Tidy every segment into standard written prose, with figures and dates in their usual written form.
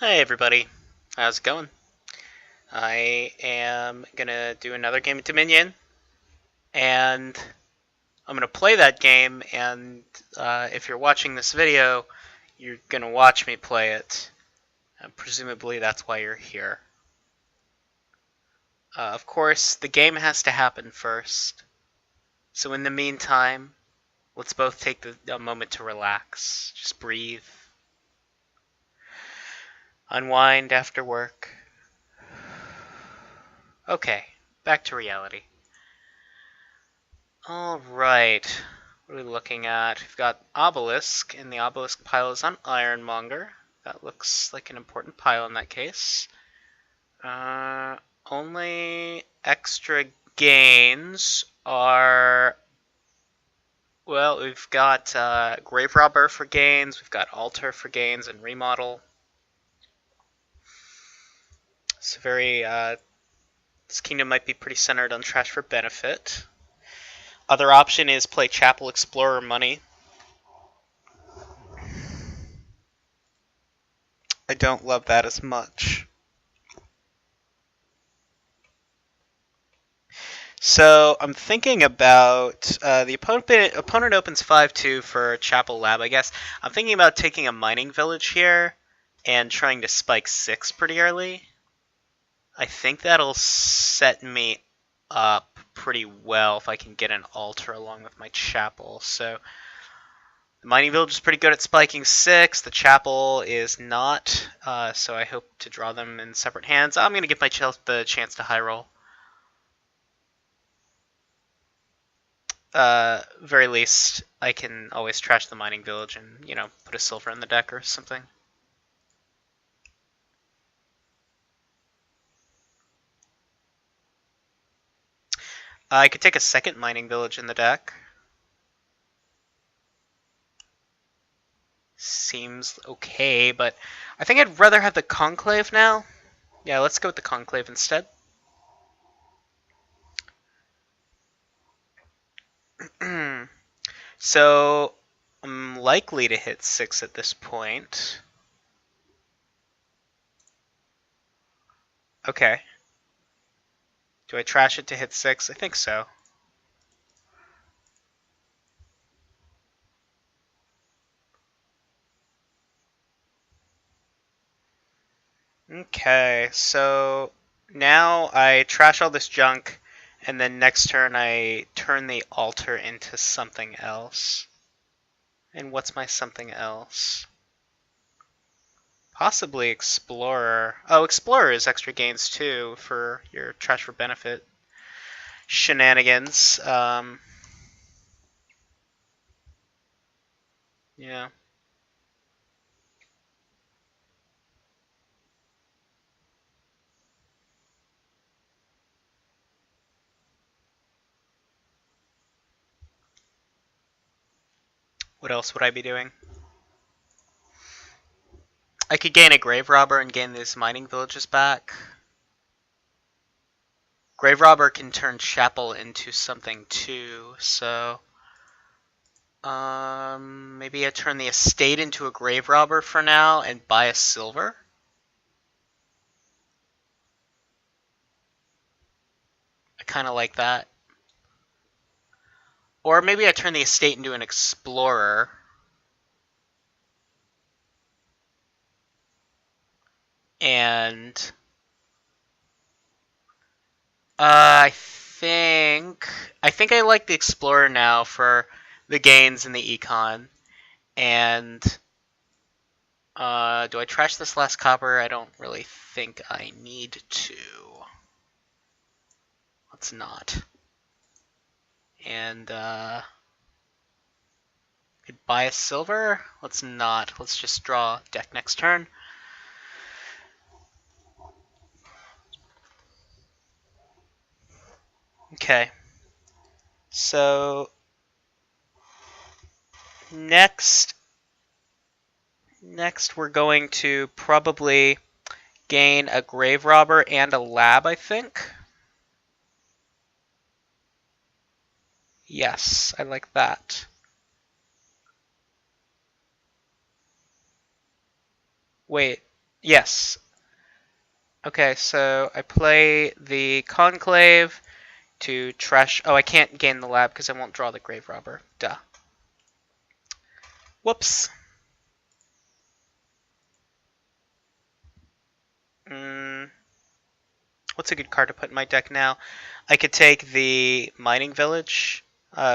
Hey everybody, how's it going? I am gonna do another game of Dominion, and I'm gonna play that game, and if you're watching this video, you're gonna watch me play it. Presumably that's why you're here. Of course, the game has to happen first, so in the meantime, let's both take a moment to relax. Just breathe. Unwind after work. Okay, back to reality. Alright, what are we looking at? We've got Obelisk, and the Obelisk pile is on Ironmonger. That looks like an important pile in that case. Only extra gains are... Well, we've got Graverobber for gains, we've got Altar for gains, and Remodel. It's very... this kingdom might be pretty centered on trash for benefit. Other option is play Chapel Explorer money. I don't love that as much. So I'm thinking about the opponent opens 5-2 for Chapel Lab, I guess. I'm thinking about taking a mining village here and trying to spike 6 pretty early. I think that'll set me up pretty well if I can get an altar along with my chapel. So the mining village is pretty good at spiking 6. The chapel is not, so I hope to draw them in separate hands. I'm going to give myself the chance to high roll. Very least, I can always trash the mining village and, put a silver in the deck or something. I could take a second mining village in the deck. Seems okay, but I think I'd rather have the Conclave now. Yeah, let's go with the Conclave instead. So, I'm likely to hit 6 at this point. Okay. Do I trash it to hit 6? I think so. Okay, so now I trash all this junk, and then next turn I turn the altar into something else. And what's my something else? Possibly Explorer. Oh, Explorer is extra gains too for your trash for benefit shenanigans. Yeah. What else would I be doing? I could gain a Graverobber and gain these mining villages back. Graverobber can turn Chapel into something too, so... maybe I turn the estate into a Graverobber for now and buy a silver? I kind of like that. Or maybe I turn the estate into an Explorer. And... I think I like the Explorer now for the gains in the econ. And do I trash this last copper? I don't really think I need to. Let's not. And could buy a silver. Let's not. Let's just draw deck next turn. Okay. So next we're going to probably gain a Graverobber and a Lab, I think. Yes, I like that. Wait, Yes. Okay, so I play the Conclave to trash... Oh, I can't gain the lab because I won't draw the Graverobber. Duh. Whoops. Mm, what's a good card to put in my deck now? I could take the Mining Village,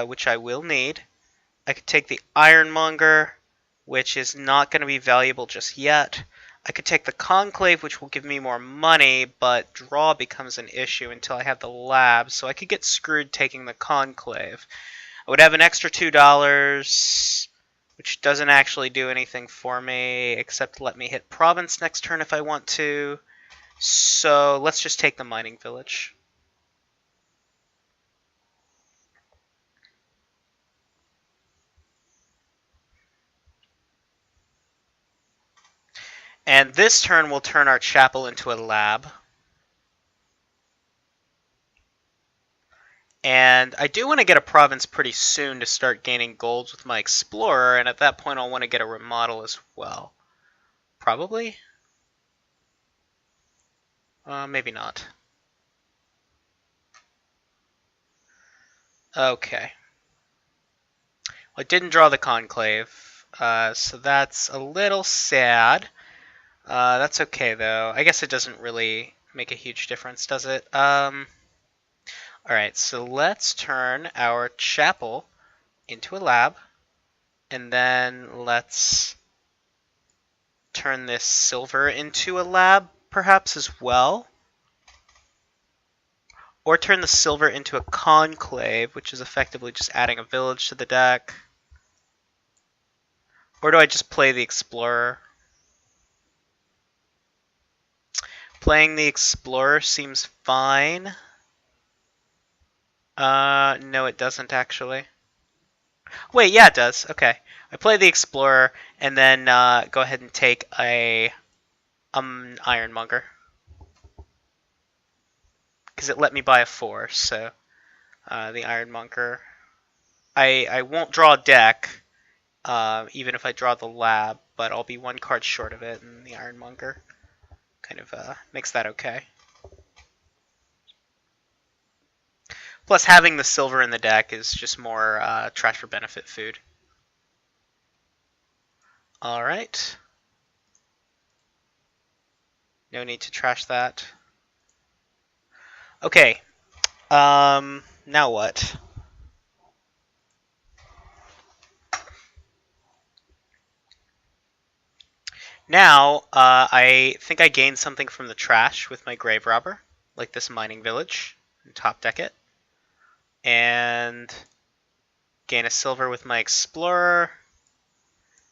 which I will need. I could take the Ironmonger, which is not going to be valuable just yet. I could take the Conclave, which will give me more money, but draw becomes an issue until I have the lab, so I could get screwed taking the Conclave. I would have an extra $2, which doesn't actually do anything for me, except let me hit Province next turn if I want to. So let's just take the Mining Village. And this turn will turn our chapel into a lab. And I do want to get a province pretty soon to start gaining golds with my explorer, and at that point I'll want to get a remodel as well. Probably? Maybe not. Okay. Well, I didn't draw the conclave, so that's a little sad. That's okay though. I guess it doesn't really make a huge difference, does it? Alright, so let's turn our chapel into a lab, and then let's turn this silver into a lab, perhaps, as well. Or turn the silver into a conclave, which is effectively just adding a village to the deck. Or do I just play the explorer? Playing the explorer seems fine. No, it doesn't actually. Wait, yeah, it does. Okay. I play the explorer and then go ahead and take a ironmonger. Because it let me buy a 4, so the ironmonger. I won't draw a deck, even if I draw the lab, but I'll be 1 card short of it, and the ironmonger kind of makes that okay. Plus, having the silver in the deck is just more trash for benefit food. Alright. No need to trash that. Okay. Now what? Now, I think I gained something from the trash with my Graverobber, like this mining village, and top deck it. And gain a silver with my Explorer,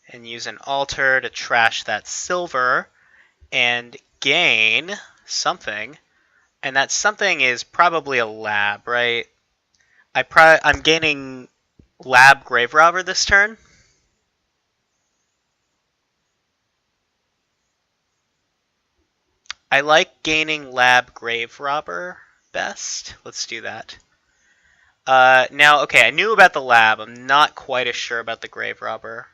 and use an altar to trash that silver, and gain something. And that something is probably a lab, right? I'm gaining lab Graverobber this turn. I like gaining lab Graverobber best. Let's do that. Now, okay, I knew about the lab. I'm not quite as sure about the Graverobber.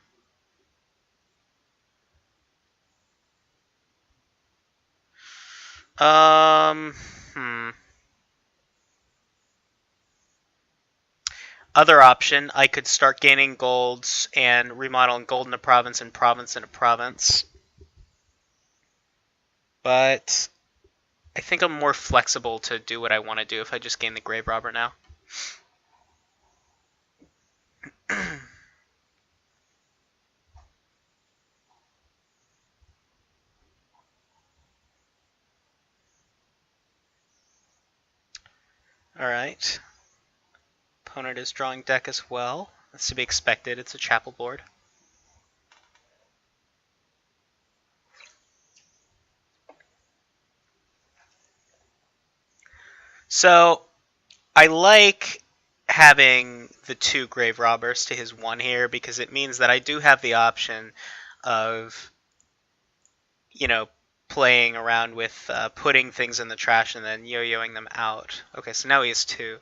Hmm. Other option, I could start gaining golds and remodeling gold in a province and province in a province. But I think I'm more flexible to do what I want to do if I just gain the Graverobber now. Alright. Opponent is drawing deck as well. That's to be expected. It's a chapel board. So, I like having the 2 Graverobbers to his 1 here because it means that I do have the option of, you know, playing around with putting things in the trash and then yo-yoing them out. Okay, so now he has 2.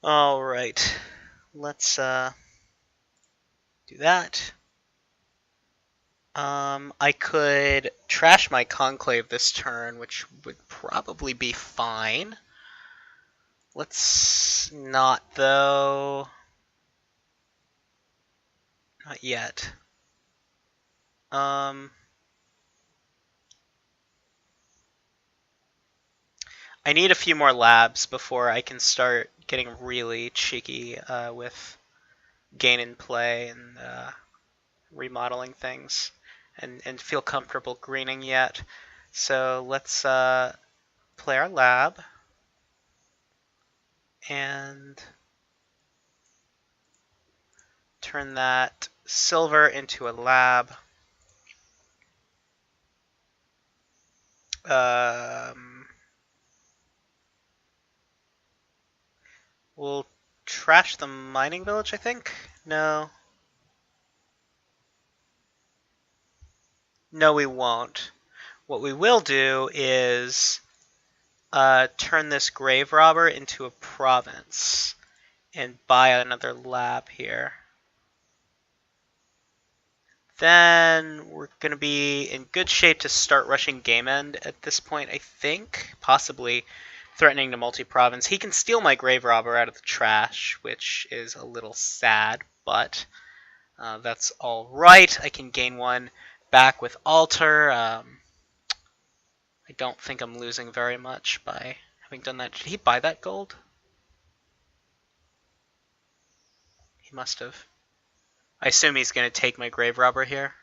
Alright, let's do that. I could trash my Conclave this turn, which would probably be fine. Let's not, though. Not yet. I need a few more labs before I can start getting really cheeky with gain and play and remodeling things and feel comfortable greening yet. So let's play our lab and turn that silver into a lab. We'll trash the mining village, I think? No. No, we won't. What we will do is turn this Graverobber into a province and buy another lab here. Then we're going to be in good shape to start rushing game end at this point, I think. Possibly threatening to multi-province. He can steal my Graverobber out of the trash, which is a little sad, but that's all right. I can gain one back with Alter. I don't think I'm losing very much by having done that. Did he buy that gold? He must have. I assume he's going to take my Graverobber here.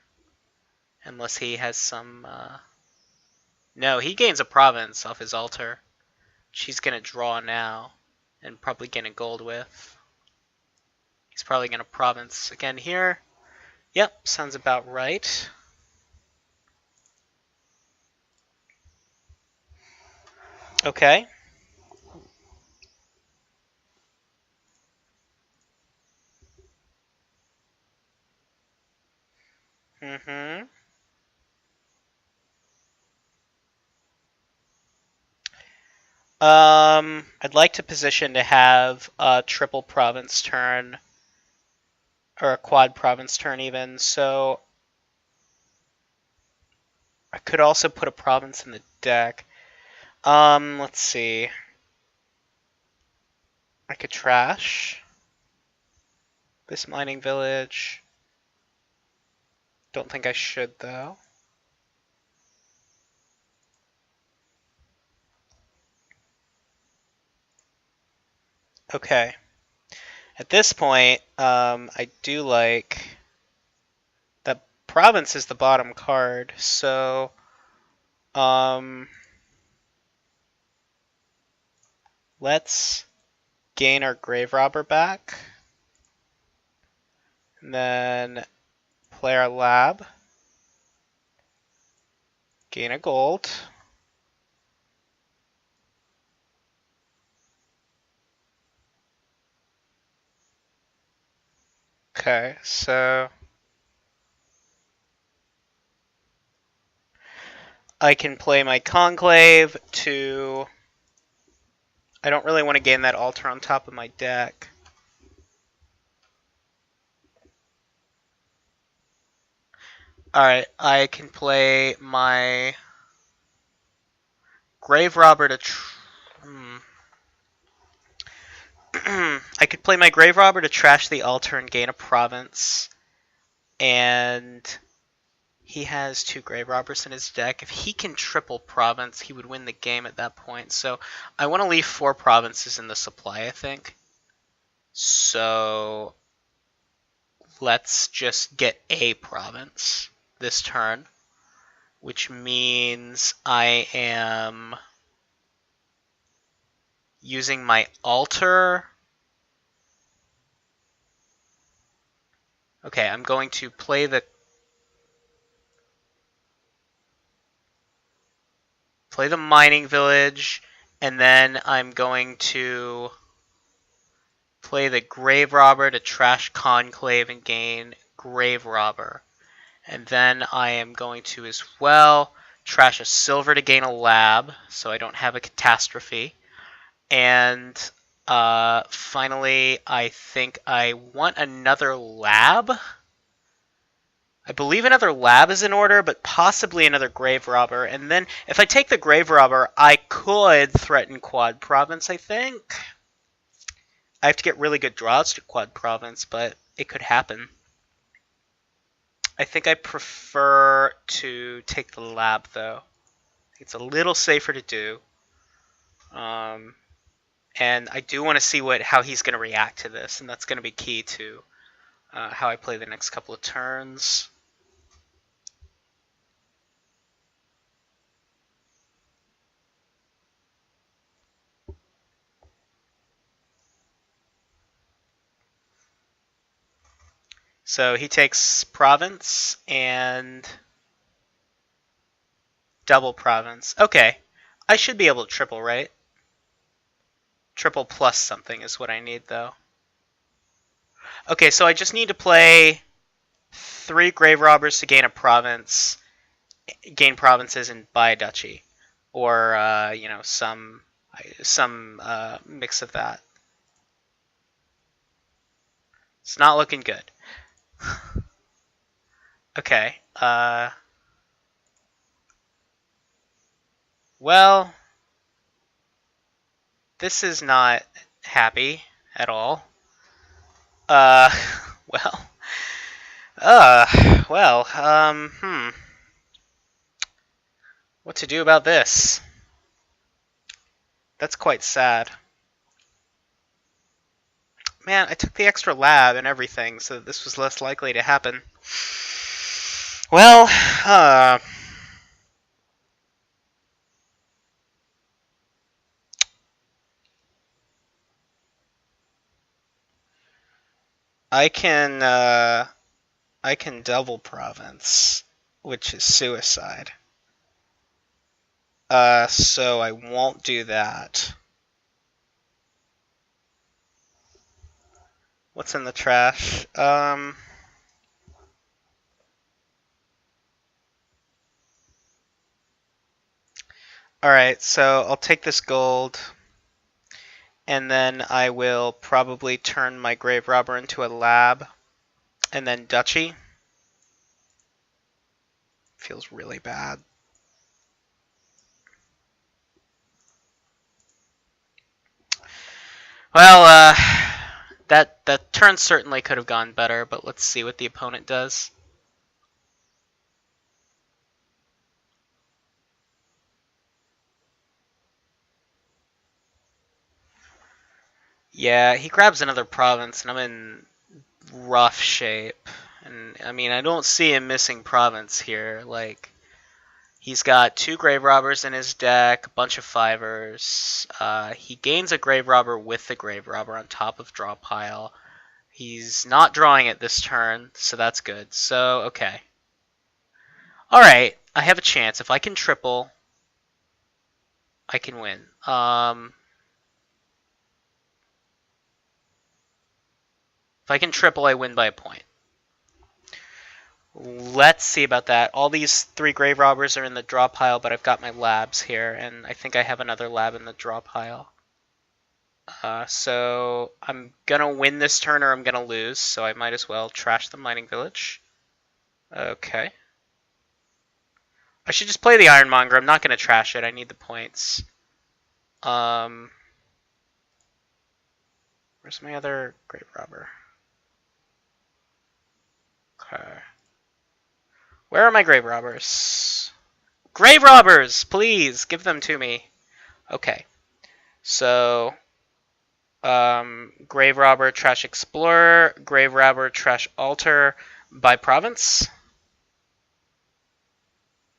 Unless he has some... No, he gains a province off his Altar. She's going to draw now. And probably gain a gold with. He's probably going to province again here. Yep, sounds about right. Okay. Mm-hmm. I'd like to position to have a triple province turn, or a quad province turn even, so I could also put a province in the deck. Let's see. I could trash this mining village. Don't think I should, though. Okay. At this point, I do like that province is the bottom card, so let's gain our Graverobber back, and then play our lab, gain a gold. Okay, so I can play my Conclave to... I don't really want to gain that Altar on top of my deck. Alright, I can play my Graverobber to... I could play my Graverobber to trash the Altar and gain a province. And he has 2 Graverobbers in his deck. If he can triple province, he would win the game at that point. So I want to leave 4 provinces in the supply, I think. So let's just get a province this turn, which means I am using my Altar. Okay, I'm going to play the mining village, and then I'm going to play the Graverobber to trash Conclave and gain Graverobber. And then I am going to as well trash a silver to gain a lab, so I don't have a catastrophe. And finally, I think I want another lab. I believe another lab is in order, but possibly another Graverobber. And then if I take the Graverobber, I could threaten Quad Province, I think. I have to get really good draws to Quad Province, but it could happen. I think I prefer to take the lab, though. It's a little safer to do. And I do want to see how he's going to react to this, and that's going to be key to how I play the next couple of turns. So he takes province and double province. Okay, I should be able to triple, right? Triple plus something is what I need, though. Okay, so I just need to play 3 Graverobbers to gain a province, gain provinces and buy a duchy, or you know, some mix of that. It's not looking good. Okay. Well, this is not happy at all. Well. What to do about this? That's quite sad. Man, I took the extra lab and everything, so this was less likely to happen. Well, I can double province, which is suicide. So I won't do that. What's in the trash? Alright, so I'll take this gold, and then I will probably turn my Graverobber into a lab, and then duchy. Feels really bad. Well, that turn certainly could have gone better, but let's see what the opponent does. Yeah, he grabs another province, and I'm in rough shape. And I mean, I don't see him missing province here. Like, he's got 2 Graverobbers in his deck, a bunch of 5ers. He gains a Graverobber with the Graverobber on top of draw pile. He's not drawing it this turn, so that's good. So, okay. Alright, I have a chance. If I can triple, I can win. If I can triple, I win by a point. Let's see about that. All these 3 Graverobbers are in the draw pile, but I've got my labs here, and I think I have another lab in the draw pile. So I'm going to win this turn or I'm going to lose, so I might as well trash the mining village. Okay. I should just play the Ironmonger. I'm not going to trash it. I need the points. Where's my other Graverobber? Okay. Where are my Graverobbers? Graverobbers! Please, give them to me. Okay. So, Graverobber, Trash Explorer, Graverobber, Trash Altar, by province?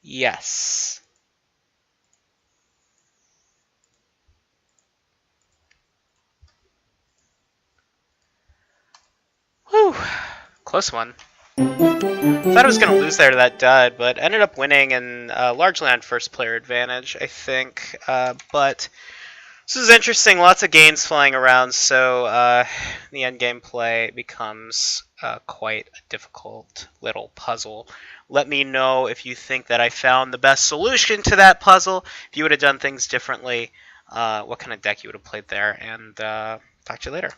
Yes. Whew. Close one. Thought I was going to lose there to that dud, but ended up winning and largely on first player advantage, I think. But this is interesting. Lots of gains flying around, so the endgame play becomes quite a difficult little puzzle. Let me know if you think that I found the best solution to that puzzle, if you would have done things differently, what kind of deck you would have played there, and talk to you later.